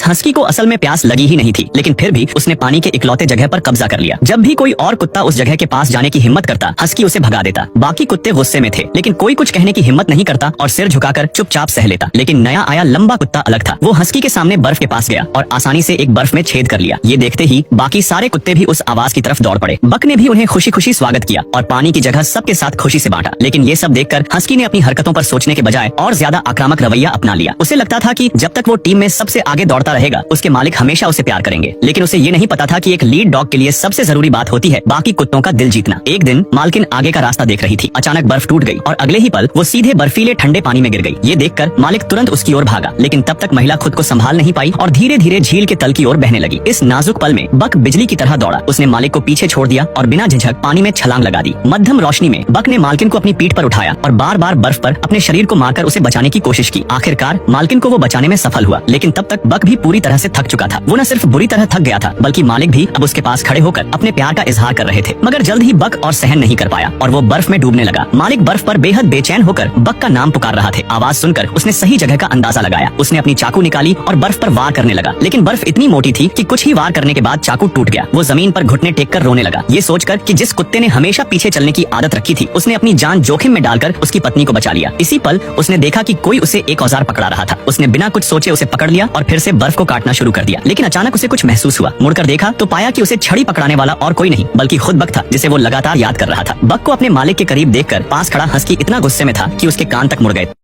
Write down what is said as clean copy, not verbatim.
Husky को असल में प्यास लगी ही नहीं थी, लेकिन फिर भी उसने पानी के इकलौते जगह पर कब्जा कर लिया। जब भी कोई और कुत्ता उस जगह के पास जाने की हिम्मत करता, हस्की उसे भगा देता। बाकी कुत्ते गुस्से में थे, लेकिन कोई कुछ कहने की हिम्मत नहीं करता और सिर झुकाकर चुपचाप सह लेता। लेकिन नया आया लंबा कुत्ता अलग था। वो हस्की के सामने बर्फ के पास गया और आसानी से एक बर्फ में छेद कर लिया। ये देखते ही बाकी सारे कुत्ते भी उस आवाज की तरफ दौड़ पड़े। बक ने भी उन्हें खुशी खुशी स्वागत किया और पानी की जगह सबके साथ खुशी से बांटा। लेकिन ये सब देखकर हस्की ने अपनी हरकतों पर सोचने के बजाय और ज्यादा आक्रामक रवैया अपना लिया। उसे लगता था कि जब तक वो टीम में सबसे आगे दौड़ता रहेगा, उसके मालिक हमेशा उसे प्यार करेंगे। लेकिन उसे ये नहीं पता था कि एक लीड डॉग के लिए सबसे जरूरी बात होती है बाकी कुत्तों का दिल जीतना। एक दिन मालकिन आगे का रास्ता देख रही थी। अचानक बर्फ टूट गई और अगले ही पल वो सीधे बर्फीले ठंडे पानी में गिर गई। ये देखकर मालिक तुरंत उसकी ओर भागा, लेकिन तब तक महिला खुद को संभाल नहीं पाई और धीरे धीरे झील के तल की ओर बहने लगी। इस नाजुक पल में बक बिजली की तरह दौड़ा। उसने मालिक को पीछे छोड़ दिया और बिना झिझक पानी में छलांग लगा दी। मध्यम रोशनी में बक ने मालकिन को अपनी पीठ पर उठाया और बार बार बर्फ पर अपने शरीर को मारकर उसे बचाने की कोशिश की। आखिरकार मालकिन को वो बचाने में सफल हुआ, लेकिन तब तक बक भी पूरी तरह से थक चुका था। वो न सिर्फ बुरी तरह थक गया था, बल्कि मालिक भी अब उसके पास खड़े होकर अपने प्यार का इजहार कर रहे थे। मगर जल्द ही बक और सहन नहीं कर पाया और वो बर्फ में डूबने लगा। मालिक बर्फ पर बेहद बेचैन होकर बक का नाम पुकार रहा थे। आवाज सुनकर उसने सही जगह का अंदाजा लगाया। उसने अपनी चाकू निकाली और बर्फ पर वार करने लगा, लेकिन बर्फ इतनी मोटी थी कि कुछ ही वार करने के बाद चाकू टूट गया। वो जमीन पर घुटने टेक कर रोने लगा, ये सोचकर कि जिस कुत्ते ने हमेशा पीछे चलने की आदत रखी थी, उसने अपनी जान जोखिम में डालकर उसकी पत्नी को बचा लिया। इसी पल उसने देखा कि कोई उसे एक औजार पकड़ा रहा था। उसने बिना कुछ सोचे उसे पकड़ लिया और फिर से बर्फ को काटना शुरू कर दिया। लेकिन अचानक उसे कुछ महसूस हुआ। मुड़कर देखा तो पाया कि उसे छड़ी पकड़ाने वाला और कोई नहीं बल्कि खुद बक था, जिसे वो लगातार याद कर रहा था। बक को अपने मालिक के करीब देखकर पास खड़ा हस्की इतना गुस्से में था कि उसके कान तक मुड़ गए।